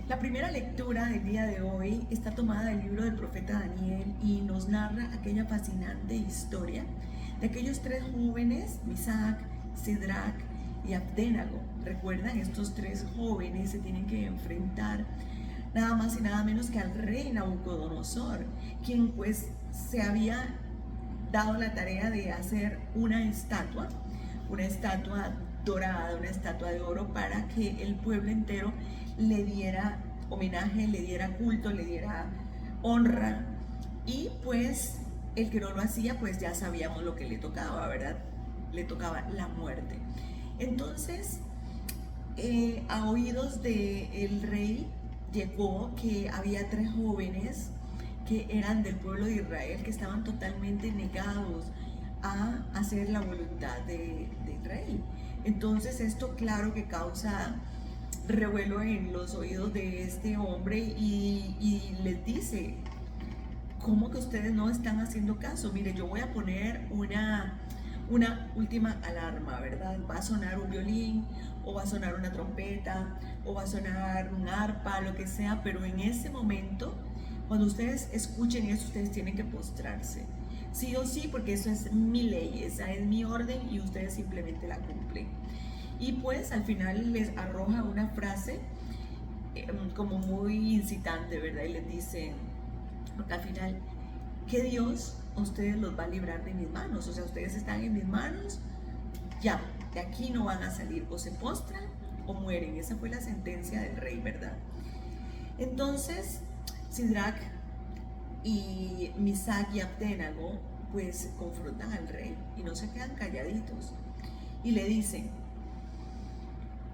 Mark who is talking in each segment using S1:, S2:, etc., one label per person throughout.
S1: La primera lectura del día de hoy está tomada del libro del profeta Daniel y nos narra aquella fascinante historia de aquellos tres jóvenes, Misac, Sidrac y Abdenago. Recuerdan, estos tres jóvenes se tienen que enfrentar nada más y nada menos que al rey Nabucodonosor, quien pues se había dado la tarea de hacer una estatua dorada, una estatua de oro, para que el pueblo entero le diera homenaje, le diera culto, le diera honra. Y pues el que no lo hacía, pues ya sabíamos lo que le tocaba, ¿verdad? Le tocaba la muerte. Entonces, a oídos del rey llegó que había tres jóvenes que eran del pueblo de Israel, que estaban totalmente negados a hacer la voluntad del rey. Entonces esto claro que causa revuelo en los oídos de este hombre y les dice, ¿cómo que ustedes no están haciendo caso? Mire, yo voy a poner una última alarma, ¿verdad? Va a sonar un violín, o va a sonar una trompeta, o va a sonar un arpa, lo que sea, pero en ese momento, cuando ustedes escuchen eso, ustedes tienen que postrarse. Sí o sí, porque eso es mi ley, esa es mi orden y ustedes simplemente la cumplen. Y pues al final les arroja una frase como muy incitante, ¿verdad? Y les dice, porque al final, que Dios a ustedes los va a librar de mis manos. O sea, ustedes están en mis manos, ya, de aquí no van a salir, o se postran o mueren. Esa fue la sentencia del rey, ¿verdad? Entonces, Sidrac y Misac y Abdenago pues confrontan al rey y no se quedan calladitos y le dicen,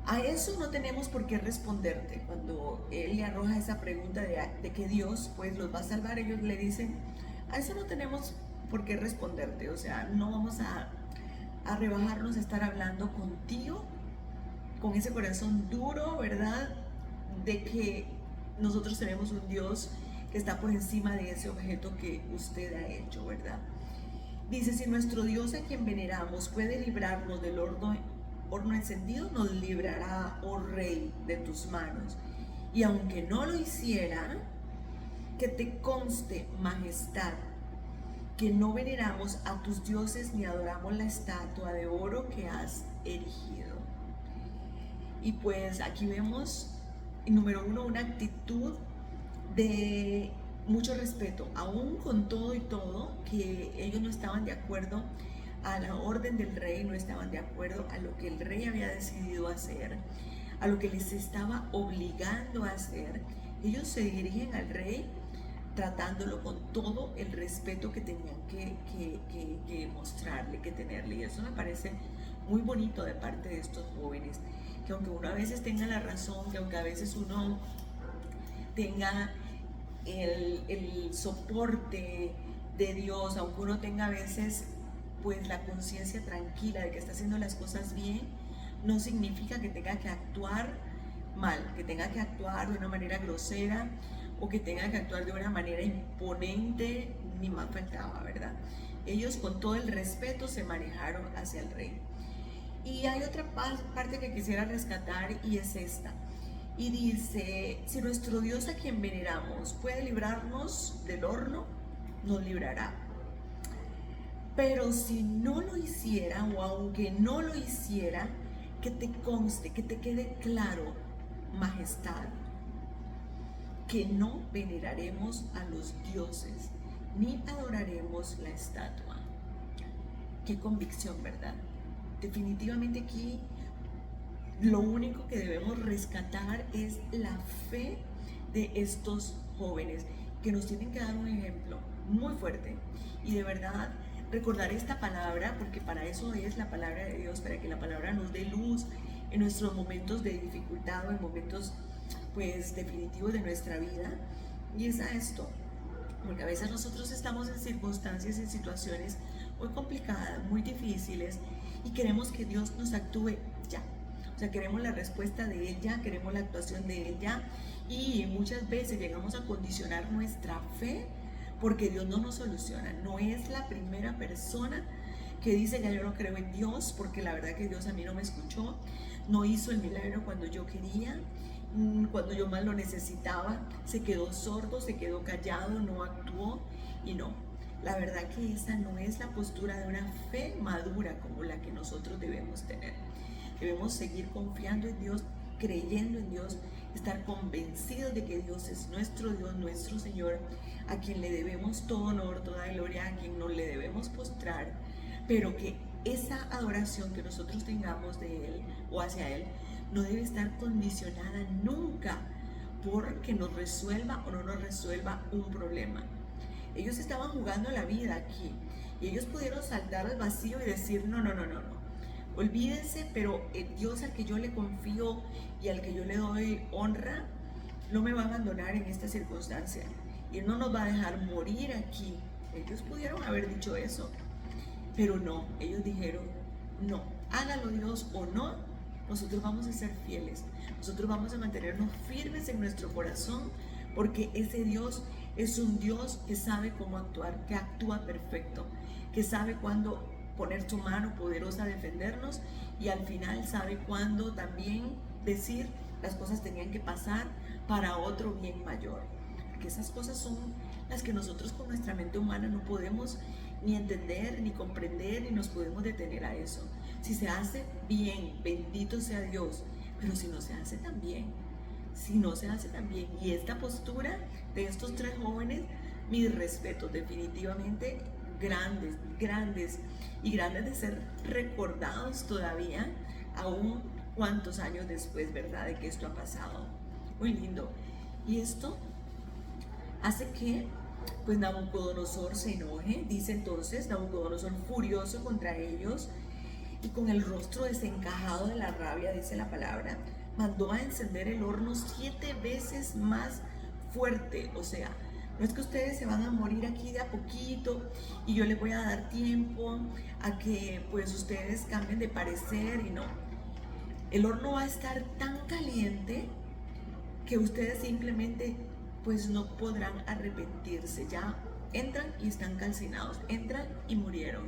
S1: a eso no tenemos por qué responderte. Cuando él le arroja esa pregunta de que Dios pues los va a salvar, ellos le dicen, a eso no tenemos por qué responderte, o sea, no vamos a rebajarnos a estar hablando contigo con ese corazón duro, ¿verdad? De que nosotros tenemos un Dios que está por encima de ese objeto que usted ha hecho, ¿verdad? Dice, si nuestro Dios a quien veneramos puede librarnos del horno encendido, nos librará, oh rey, de tus manos. Y aunque no lo hiciera, que te conste, majestad, que no veneramos a tus dioses ni adoramos la estatua de oro que has erigido. Y pues aquí vemos, número uno, una actitud de mucho respeto, aún con todo y todo, que ellos no estaban de acuerdo a la orden del rey, no estaban de acuerdo a lo que el rey había decidido hacer, a lo que les estaba obligando a hacer. Ellos se dirigen al rey tratándolo con todo el respeto que tenían que mostrarle, que tenerle. Y eso me parece muy bonito de parte de estos jóvenes, que aunque uno a veces tenga la razón, que aunque a veces uno tenga el soporte de Dios, aunque uno tenga a veces pues la conciencia tranquila de que está haciendo las cosas bien, no significa que tenga que actuar mal, que tenga que actuar de una manera grosera o que tenga que actuar de una manera imponente, ni más faltaba, ¿verdad? Ellos con todo el respeto se manejaron hacia el rey. Y hay otra parte que quisiera rescatar y es esta. Y dice, si nuestro Dios a quien veneramos puede librarnos del horno, nos librará. Pero si no lo hiciera, o aunque no lo hiciera, que te conste, que te quede claro, majestad, que no veneraremos a los dioses, ni adoraremos la estatua. Qué convicción, ¿verdad? Definitivamente aquí lo único que debemos rescatar es la fe de estos jóvenes, que nos tienen que dar un ejemplo muy fuerte. Y de verdad, recordar esta palabra, porque para eso es la palabra de Dios, para que la palabra nos dé luz en nuestros momentos de dificultad o en momentos pues definitivos de nuestra vida. Y es a esto, porque a veces nosotros estamos en circunstancias, en situaciones muy complicadas, muy difíciles, y queremos que Dios nos actúe ya. O sea, queremos la respuesta de Él ya, queremos la actuación de Él ya, y muchas veces llegamos a condicionar nuestra fe porque Dios no nos soluciona. No es la primera persona que dice, ya yo no creo en Dios, porque la verdad que Dios a mí no me escuchó, no hizo el milagro cuando yo quería, cuando yo más lo necesitaba, se quedó sordo, se quedó callado, no actuó y no. La verdad que esa no es la postura de una fe madura como la que nosotros debemos tener. Debemos seguir confiando en Dios, creyendo en Dios, estar convencidos de que Dios es nuestro Dios, nuestro Señor, a quien le debemos todo honor, toda gloria, a quien no le debemos postrar, pero que esa adoración que nosotros tengamos de Él o hacia Él no debe estar condicionada nunca porque nos resuelva o no nos resuelva un problema. Ellos estaban jugando la vida aquí y ellos pudieron saltar al vacío y decir no, olvídense, pero el Dios al que yo le confío y al que yo le doy honra no me va a abandonar en esta circunstancia y Él no nos va a dejar morir aquí. Ellos pudieron haber dicho eso, pero no, ellos dijeron no, hágalo Dios o no, nosotros vamos a ser fieles, nosotros vamos a mantenernos firmes en nuestro corazón porque ese Dios es un Dios que sabe cómo actuar, que actúa perfecto, que sabe cuándo poner su mano poderosa a defendernos y al final sabe cuándo también decir las cosas tenían que pasar para otro bien mayor. Porque esas cosas son las que nosotros con nuestra mente humana no podemos ni entender, ni comprender, ni nos podemos detener a eso. Si se hace bien, bendito sea Dios, pero si no se hace tan bien, y esta postura de estos tres jóvenes, mis respetos, definitivamente grandes de ser recordados todavía, aún cuántos años después, ¿verdad?, de que esto ha pasado. Muy lindo. Y esto hace que pues Nabucodonosor se enoje. Dice entonces Nabucodonosor, furioso contra ellos y con el rostro desencajado de la rabia, dice la palabra, mandó a encender el horno 7 veces más fuerte. O sea, no es que ustedes se van a morir aquí de a poquito y yo les voy a dar tiempo a que pues ustedes cambien de parecer, y no. El horno va a estar tan caliente que ustedes simplemente pues no podrán arrepentirse. Ya entran y están calcinados, entran y murieron.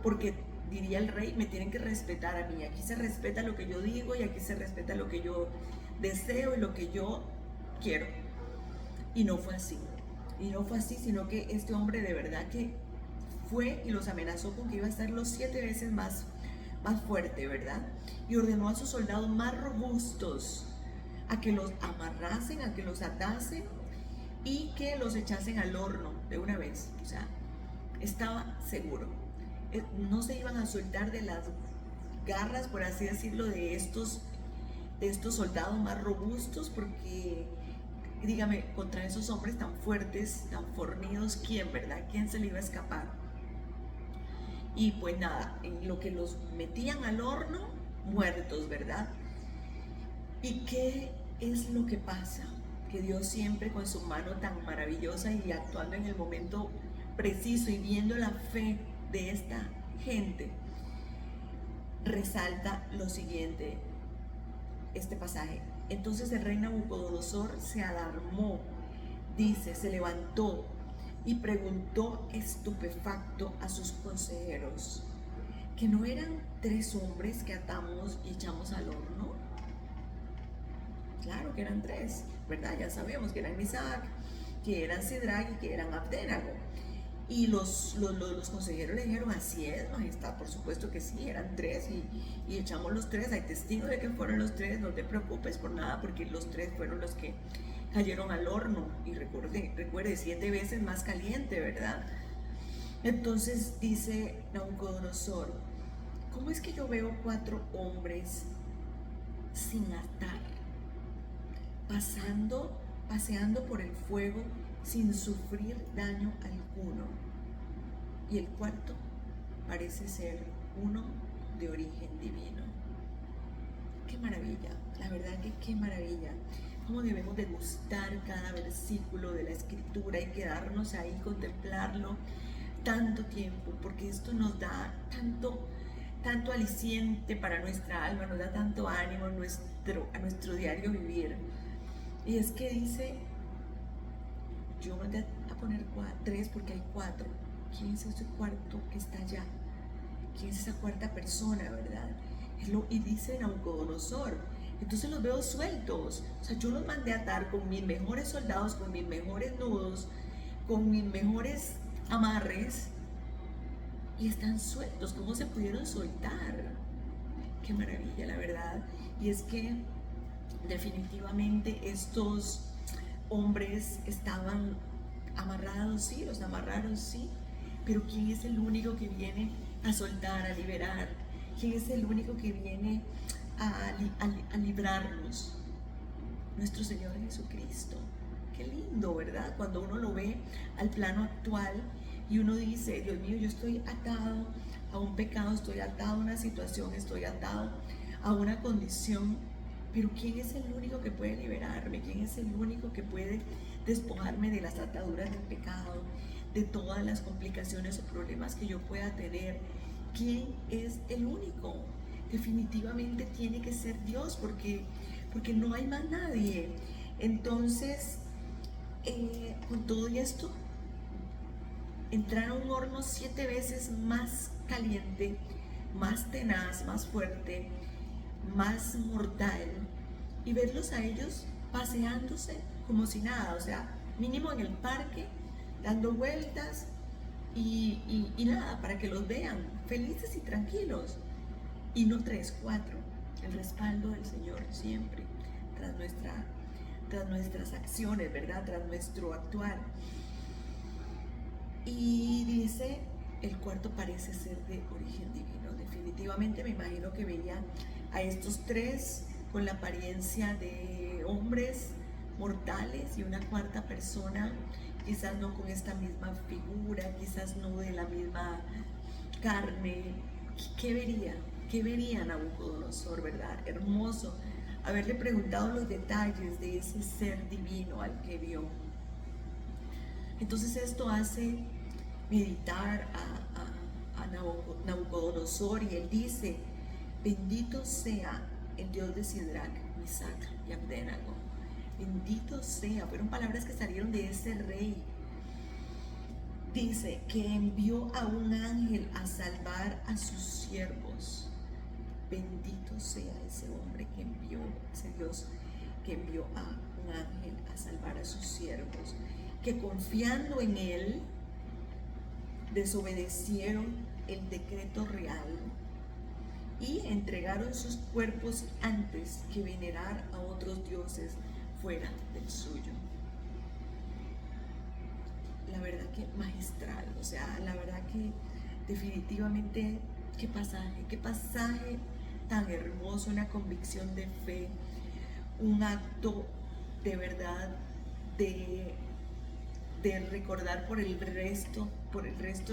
S1: Porque diría el rey, me tienen que respetar a mí. Aquí se respeta lo que yo digo y aquí se respeta lo que yo deseo y lo que yo quiero. Y no fue así. Sino que este hombre de verdad que fue y los amenazó con que iba a estar los 7 veces más fuerte, ¿verdad? Y ordenó a sus soldados más robustos a que los amarrasen, a que los atasen y que los echasen al horno de una vez. O sea, estaba seguro. No se iban a soltar de las garras, por así decirlo, de estos soldados más robustos, porque dígame, contra esos hombres tan fuertes, tan fornidos, ¿quién, verdad? ¿Quién se le iba a escapar? Y pues nada, en lo que los metían al horno, muertos, ¿verdad? ¿Y qué es lo que pasa? Que Dios siempre con su mano tan maravillosa y actuando en el momento preciso y viendo la fe de esta gente, resalta lo siguiente, este pasaje. Entonces el rey Nabucodonosor se alarmó, dice, se levantó y preguntó estupefacto a sus consejeros, ¿que no eran 3 hombres que atamos y echamos al horno? Claro que eran 3, ¿verdad? Ya sabemos que eran Misac, que eran Sidrac y que eran Abdenago. Y los consejeros le dijeron, así es, majestad, por supuesto que sí, eran 3 y echamos los 3, hay testigos de que fueron los 3, no te preocupes por nada, porque los 3 fueron los que cayeron al horno, y recuerde 7 veces más caliente, ¿verdad? Entonces dice Nabucodonosor, ¿cómo es que yo veo 4 hombres sin atar, paseando por el fuego sin sufrir daño alguno? Y el cuarto parece ser uno de origen divino. ¡Qué maravilla! La verdad que qué maravilla. Cómo debemos degustar cada versículo de la Escritura y quedarnos ahí, contemplarlo tanto tiempo, porque esto nos da tanto aliciente para nuestra alma, nos da tanto ánimo a nuestro diario vivir. Y es que dice, yo mandé a poner 3 porque hay 4. ¿Quién es ese cuarto que está allá? ¿Quién es esa cuarta persona, verdad? Y dice Nabucodonosor, Entonces los veo sueltos. O sea, yo los mandé a atar con mis mejores soldados, con mis mejores nudos, con mis mejores amarres, y están sueltos. ¿Cómo se pudieron soltar? Qué maravilla, la verdad. Y es que definitivamente estos hombres estaban amarrados, sí, los amarraron, sí, pero ¿quién es el único que viene a soltar, a liberar? ¿Quién es el único que viene a librarnos? Nuestro Señor Jesucristo. Qué lindo, ¿verdad? Cuando uno lo ve al plano actual y uno dice, Dios mío, yo estoy atado a un pecado, estoy atado a una situación, estoy atado a una condición, pero ¿quién es el único que puede liberarme? ¿Quién es el único que puede despojarme de las ataduras del pecado, de todas las complicaciones o problemas que yo pueda tener? ¿Quién es el único? Definitivamente tiene que ser Dios, porque no hay más nadie. Entonces, con todo esto, entrar a un horno 7 veces más caliente, más tenaz, más fuerte, más mortal, y verlos a ellos paseándose como si nada, o sea, mínimo en el parque, dando vueltas y nada, para que los vean felices y tranquilos, y no 3, 4, el respaldo del Señor siempre, tras nuestras acciones, ¿verdad? Tras nuestro actuar. Y dice, el cuarto parece ser de origen divino. Definitivamente me imagino que veía a estos 3 con la apariencia de hombres mortales y una cuarta persona, quizás no con esta misma figura, quizás no de la misma carne. ¿Qué vería? ¿Qué vería Nabucodonosor, verdad? Hermoso haberle preguntado los detalles de ese ser divino al que vio. Entonces esto hace meditar a Nabucodonosor, y él dice, bendito sea el Dios de Sidrac, Misac y Abdenago. Bendito sea, fueron palabras que salieron de ese rey. Dice que envió a un ángel a salvar a sus siervos. Bendito sea ese hombre que envió, ese Dios que envió a un ángel a salvar a sus siervos, que confiando en él desobedecieron el decreto real y entregaron sus cuerpos antes que venerar a otros dioses fuera del suyo. La verdad que magistral, o sea, la verdad que definitivamente qué pasaje tan hermoso, una convicción de fe, un acto de verdad de recordar por el resto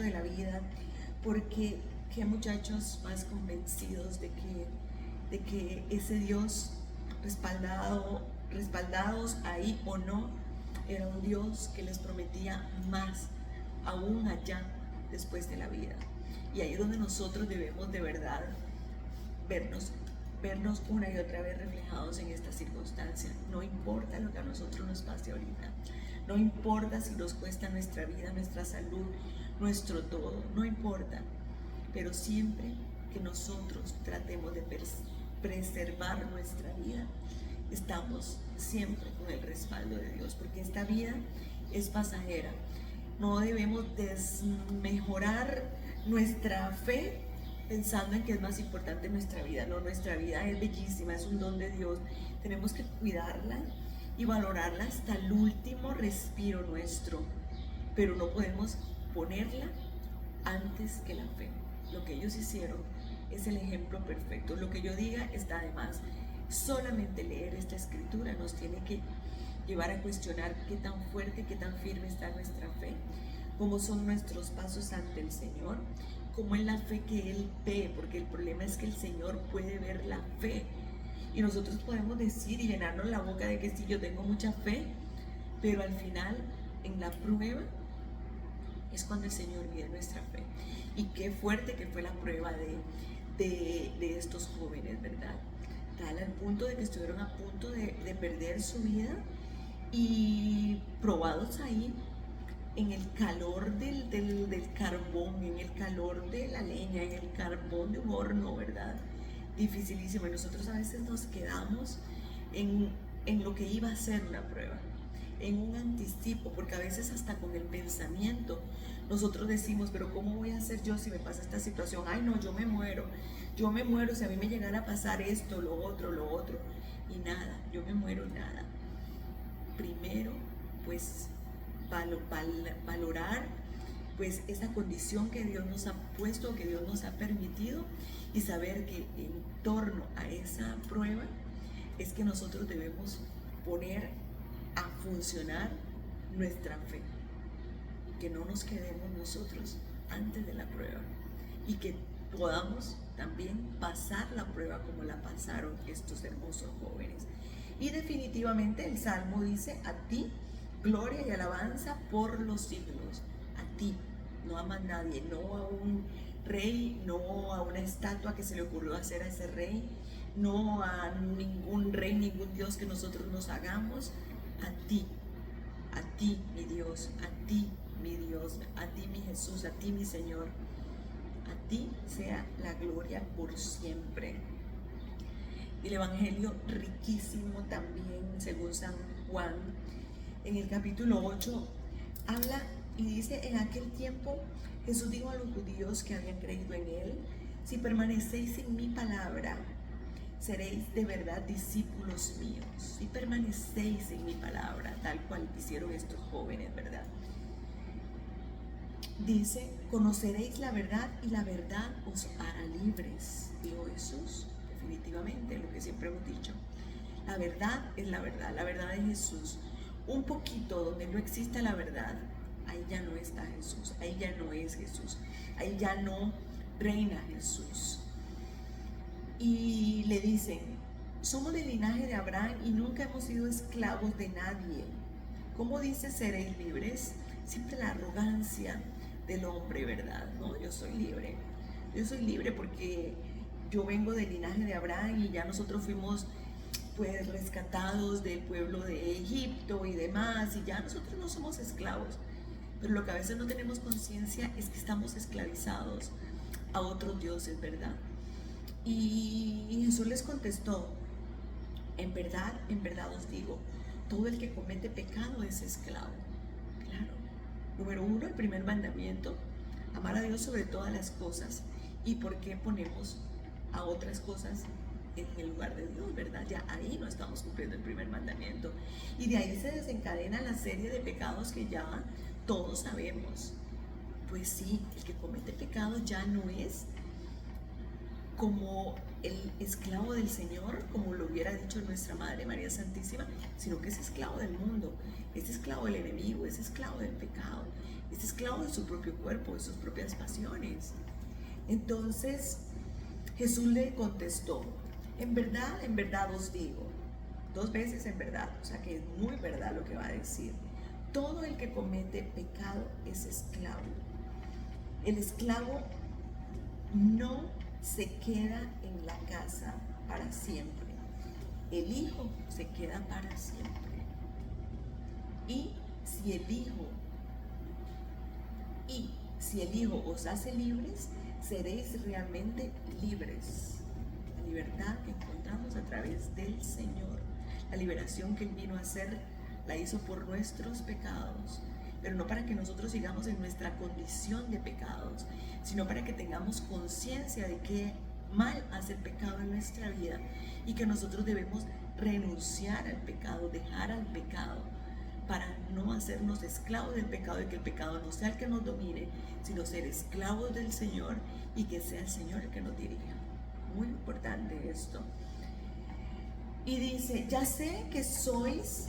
S1: de la vida, porque qué muchachos más convencidos de que ese Dios respaldados ahí o no, era un Dios que les prometía más aún allá después de la vida. Y ahí es donde nosotros debemos de verdad vernos una y otra vez reflejados en esta circunstancia. No importa lo que a nosotros nos pase ahorita, no importa si nos cuesta nuestra vida, nuestra salud, nuestro todo, no importa, pero siempre que nosotros tratemos de preservar nuestra vida, estamos siempre con el respaldo de Dios, porque esta vida es pasajera. No debemos desmejorar nuestra fe pensando en que es más importante nuestra vida. No, nuestra vida es bellísima, es un don de Dios. Tenemos que cuidarla y valorarla hasta el último respiro nuestro, pero no podemos ponerla antes que la fe. Lo que ellos hicieron es el ejemplo perfecto. Lo que yo diga está de más. Solamente leer esta escritura nos tiene que llevar a cuestionar qué tan fuerte, qué tan firme está nuestra fe, cómo son nuestros pasos ante el Señor, cómo es la fe que Él ve, porque el problema es que el Señor puede ver la fe y nosotros podemos decir y llenarnos la boca de que sí, yo tengo mucha fe, pero al final, en la prueba, es cuando el Señor mide nuestra fe. Y qué fuerte que fue la prueba de estos jóvenes, ¿verdad? Tal al punto de que estuvieron a punto de perder su vida, y probados ahí en el calor del carbón, en el calor de la leña, en el carbón de un horno, ¿verdad? dificilísimo. Y nosotros a veces nos quedamos en lo que iba a ser una prueba, en un anticipo, porque a veces hasta con el pensamiento nosotros decimos, pero ¿cómo voy a hacer yo si me pasa esta situación? Ay no, yo me muero si a mí me llegara a pasar esto, lo otro, y nada, yo me muero, nada. Primero, pues valorar pues esa condición que Dios nos ha puesto, que Dios nos ha permitido, y saber que en torno a esa prueba es que nosotros debemos poner a funcionar nuestra fe, que no nos quedemos nosotros antes de la prueba y que podamos también pasar la prueba como la pasaron estos hermosos jóvenes. Y definitivamente el Salmo dice: a ti gloria y alabanza por los siglos, a ti, no a más nadie, no a un rey, no a una estatua que se le ocurrió hacer a ese rey, no a ningún rey, ningún Dios que nosotros nos hagamos. A ti mi Dios, a ti mi Dios, a ti mi Jesús, a ti mi Señor, a ti sea la gloria por siempre. El Evangelio riquísimo también, según San Juan, en el capítulo 8, habla y dice: en aquel tiempo Jesús dijo a los judíos que habían creído en Él: si permanecéis en mi palabra, seréis de verdad discípulos míos. Si permanecéis en mi palabra, tal cual hicieron estos jóvenes, ¿verdad? Dice: conoceréis la verdad y la verdad os hará libres. Dijo Jesús, definitivamente, lo que siempre hemos dicho. La verdad es la verdad es Jesús. Un poquito donde no exista la verdad, ahí ya no está Jesús, ahí ya no es Jesús, ahí ya no reina Jesús. Y le dicen: somos del linaje de Abraham y nunca hemos sido esclavos de nadie. ¿Cómo dice seréis libres? Siempre la arrogancia del hombre, ¿verdad? No, yo soy libre porque yo vengo del linaje de Abraham y ya nosotros fuimos pues rescatados del pueblo de Egipto y demás, y ya nosotros no somos esclavos. Pero lo que a veces no tenemos conciencia es que estamos esclavizados a otros dioses, ¿verdad? Y Jesús les contestó: en verdad os digo, todo el que comete pecado es esclavo. Claro. Número 1, el primer mandamiento: amar a Dios sobre todas las cosas. ¿Y por qué ponemos a otras cosas en el lugar de Dios, verdad? Ya ahí no estamos cumpliendo el primer mandamiento. Y de ahí se desencadena la serie de pecados que ya todos sabemos. Pues sí, el que comete pecado ya no es como el esclavo del Señor, como lo hubiera dicho nuestra Madre María Santísima, sino que es esclavo del mundo, es esclavo del enemigo, es esclavo del pecado, es esclavo de su propio cuerpo, de sus propias pasiones. Entonces Jesús le contestó: en verdad os digo, 2 veces en verdad, o sea que es muy verdad lo que va a decir. Todo el que comete pecado es esclavo. El esclavo no se queda en la casa para siempre. El hijo se queda para siempre. Y si el hijo os hace libres, seréis realmente libres. La libertad que encontramos a través del Señor, la liberación que Él vino a hacer, la hizo por nuestros pecados, pero no para que nosotros sigamos en nuestra condición de pecados, sino para que tengamos conciencia de qué mal hace el pecado en nuestra vida y que nosotros debemos renunciar al pecado, dejar al pecado, para no hacernos esclavos del pecado y que el pecado no sea el que nos domine, sino ser esclavos del Señor y que sea el Señor el que nos dirija. Muy importante esto. Y dice: ya sé que sois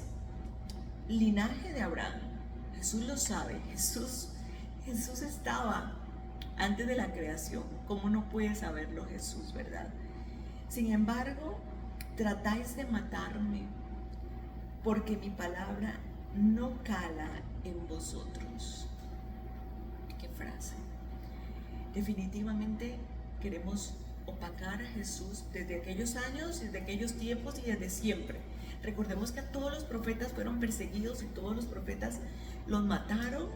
S1: linaje de Abraham. Jesús lo sabe, Jesús estaba antes de la creación. ¿Cómo no puede saberlo Jesús, verdad? Sin embargo, tratáis de matarme porque mi palabra no cala en vosotros. ¿Qué frase? Definitivamente queremos opacar a Jesús desde aquellos años, desde aquellos tiempos y desde siempre. Recordemos que todos los profetas fueron perseguidos y todos los profetas los mataron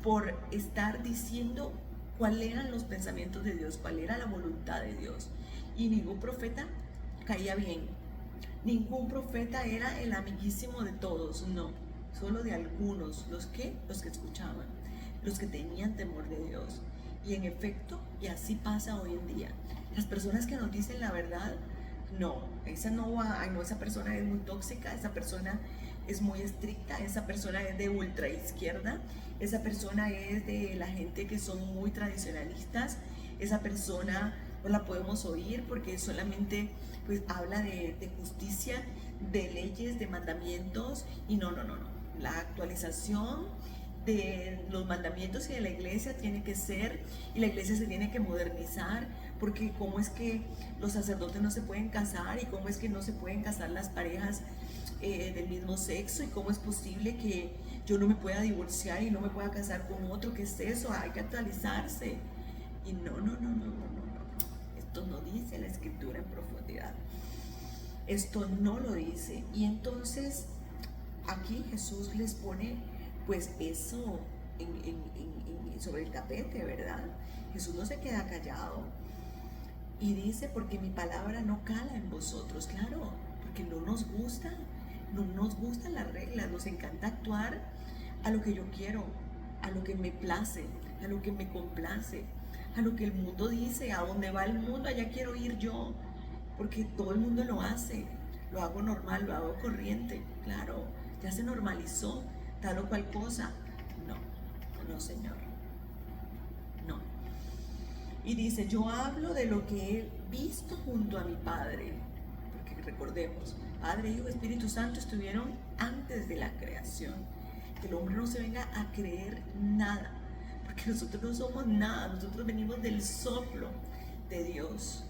S1: por estar diciendo cuáles eran los pensamientos de Dios, cuál era la voluntad de Dios. y ningún profeta caía bien. Ningún profeta era el amiguísimo de todos, no, solo de algunos, los que escuchaban, los que tenían temor de Dios. Y en efecto, y así pasa hoy en día, las personas que nos dicen la verdad, no, esa no va, ay no, esa persona es muy tóxica, esa persona es muy estricta, esa persona es de ultra izquierda, esa persona es de la gente que son muy tradicionalistas, esa persona no la podemos oír porque solamente pues habla de justicia, de leyes, de mandamientos, y no, la actualización de los mandamientos y de la iglesia tiene que ser, y la iglesia se tiene que modernizar, porque cómo es que los sacerdotes no se pueden casar, y cómo es que no se pueden casar las parejas del mismo sexo, y cómo es posible que yo no me pueda divorciar y no me pueda casar con otro. ¿Qué es eso? Hay que actualizarse. Y no, esto no dice la escritura en profundidad, esto no lo dice. Y entonces aquí Jesús les pone pues eso sobre el tapete, ¿verdad? Jesús no se queda callado y dice, porque mi palabra no cala en vosotros. Claro, porque no nos gustan las reglas, nos encanta actuar a lo que yo quiero, a lo que me place, a lo que me complace, a lo que el mundo dice. A donde va el mundo, allá quiero ir yo, porque todo el mundo lo hace, lo hago normal, lo hago corriente. Claro, ya se normalizó tal o cual cosa. No, Señor, no. Y dice, yo hablo de lo que he visto junto a mi Padre, porque recordemos, Padre, Hijo, Espíritu Santo estuvieron antes de la creación. Que el hombre no se venga a creer nada, porque nosotros no somos nada, nosotros venimos del soplo de Dios.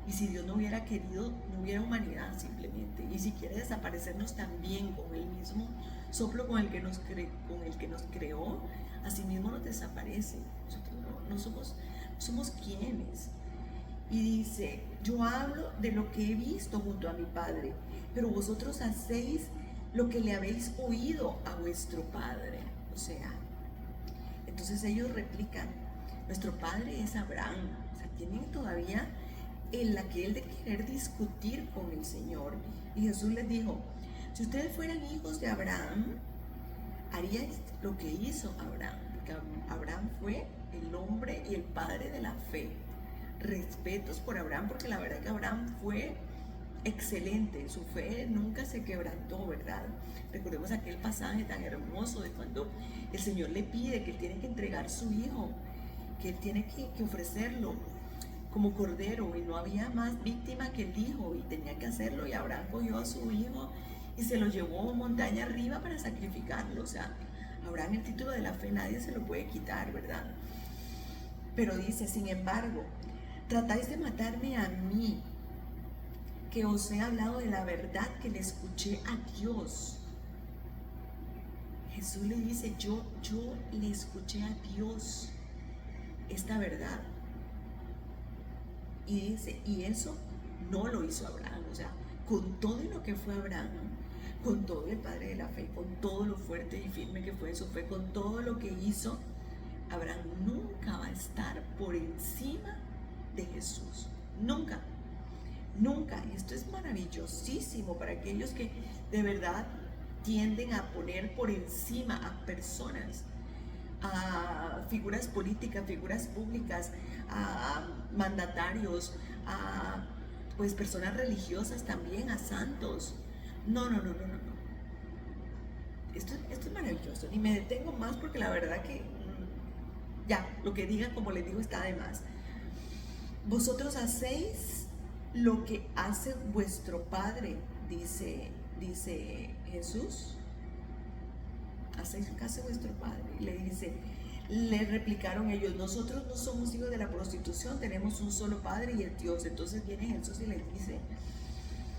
S1: Y si Dios no hubiera querido, no hubiera humanidad simplemente. Y si quiere desaparecernos también con el mismo soplo con el que nos creó, así mismo nos desaparece. Nosotros no somos quienes. Y dice, yo hablo de lo que he visto junto a mi Padre, pero vosotros hacéis lo que le habéis oído a vuestro Padre. O sea, entonces ellos replican, nuestro padre es Abraham. O sea, tienen todavía aquel de querer discutir con el Señor. Y Jesús les dijo, si ustedes fueran hijos de Abraham, haríais lo que hizo Abraham, porque Abraham fue el hombre y el padre de la fe. Respetos por Abraham, porque la verdad que Abraham fue excelente, su fe nunca se quebrantó, ¿verdad? Recordemos aquel pasaje tan hermoso de cuando el Señor le pide que él tiene que entregar su hijo, que él tiene que ofrecerlo como cordero, y no había más víctima que el hijo, y tenía que hacerlo. Y Abraham cogió a su hijo y se lo llevó montaña arriba para sacrificarlo. O sea, Abraham, el título de la fe nadie se lo puede quitar, ¿verdad? Pero dice, sin embargo, tratáis de matarme a mí, que os he hablado de la verdad que le escuché a Dios. Jesús le dice, yo le escuché a Dios esta verdad. Y dice, y eso no lo hizo Abraham. O sea, con todo lo que fue Abraham, con todo el padre de la fe, con todo lo fuerte y firme que fue en su fe, con todo lo que hizo, Abraham nunca va a estar por encima de Jesús. Nunca. Y esto es maravillosísimo para aquellos que de verdad tienden a poner por encima a personas, a figuras políticas, figuras públicas, a mandatarios, a pues personas religiosas también, a santos. No. Esto es maravilloso. Y me detengo más porque la verdad que ya, lo que diga, como les digo, está de más. Vosotros hacéis lo que hace vuestro Padre, dice Jesús. Hacéis lo que hace vuestro Padre. Y le replicaron ellos, nosotros no somos hijos de la prostitución, tenemos un solo Padre y es Dios. Entonces viene Jesús y les dice,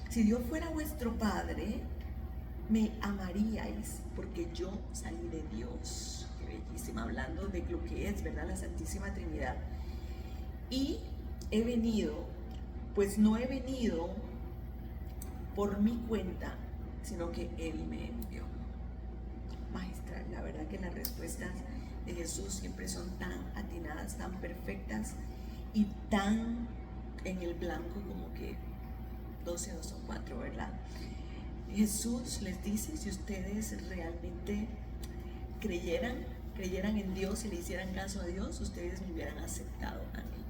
S1: si Dios fuera vuestro Padre, me amaríais, porque yo salí de Dios. Qué bellísima, hablando de lo que es, ¿verdad?, la Santísima Trinidad. Y he venido, pues no he venido por mi cuenta, sino que Él me envió. Magistral, la verdad que las respuestas de Jesús siempre son tan atinadas, tan perfectas y tan en el blanco como que 12 no son 4, ¿verdad? Jesús les dice, si ustedes realmente creyeran en Dios y le hicieran caso a Dios, ustedes me hubieran aceptado a mí.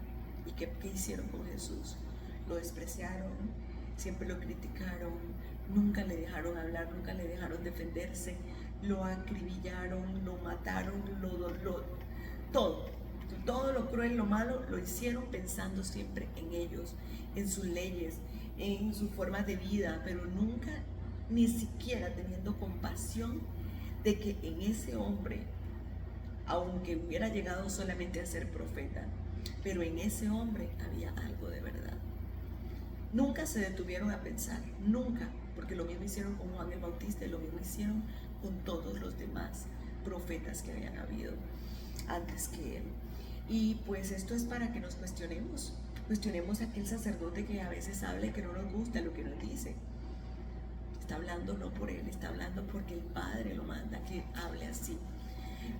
S1: ¿Y qué hicieron con Jesús? Lo despreciaron, siempre lo criticaron, nunca le dejaron hablar, nunca le dejaron defenderse, lo acribillaron, lo mataron, todo lo cruel, lo malo, lo hicieron pensando siempre en ellos, en sus leyes, en su forma de vida, pero nunca, ni siquiera teniendo compasión de que en ese hombre, aunque hubiera llegado solamente a ser profeta, pero en ese hombre había algo de verdad. Nunca se detuvieron a pensar, nunca, porque lo mismo hicieron con Juan el Bautista y lo mismo hicieron con todos los demás profetas que habían habido antes que él. Y pues esto es para que nos cuestionemos a aquel sacerdote que a veces habla y que no nos gusta lo que nos dice. Está hablando no por él, está hablando porque el Padre lo manda que hable así.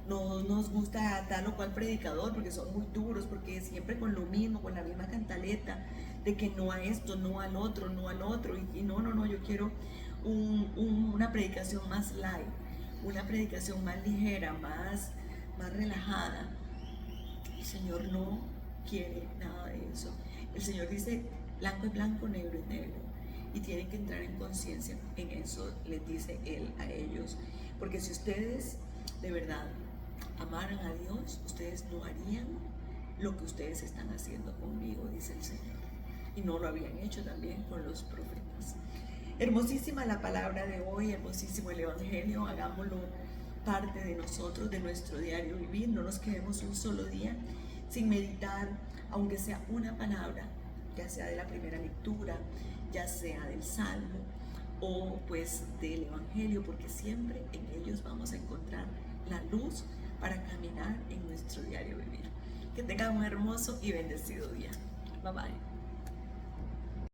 S1: No nos gusta tal o cual predicador porque son muy duros, porque siempre con lo mismo, con la misma cantaleta de que no a esto, no al otro, no al otro. Y no, yo quiero una predicación más light, una predicación más ligera, más relajada. El Señor no quiere nada de eso. El Señor dice, blanco es blanco, negro es negro. Y tienen que entrar en conciencia en eso, les dice Él a ellos. Porque si ustedes de verdad amaran a Dios, ustedes no harían lo que ustedes están haciendo conmigo, dice el Señor. Y no lo habían hecho también con los profetas. Hermosísima la palabra de hoy, hermosísimo el Evangelio, hagámoslo parte de nosotros, de nuestro diario vivir. No nos quedemos un solo día sin meditar, aunque sea una palabra, ya sea de la primera lectura, ya sea del Salmo o pues del Evangelio, porque siempre en ellos vamos a encontrar la luz para caminar en nuestro diario vivir. Que tengan un hermoso y bendecido día. Bye bye.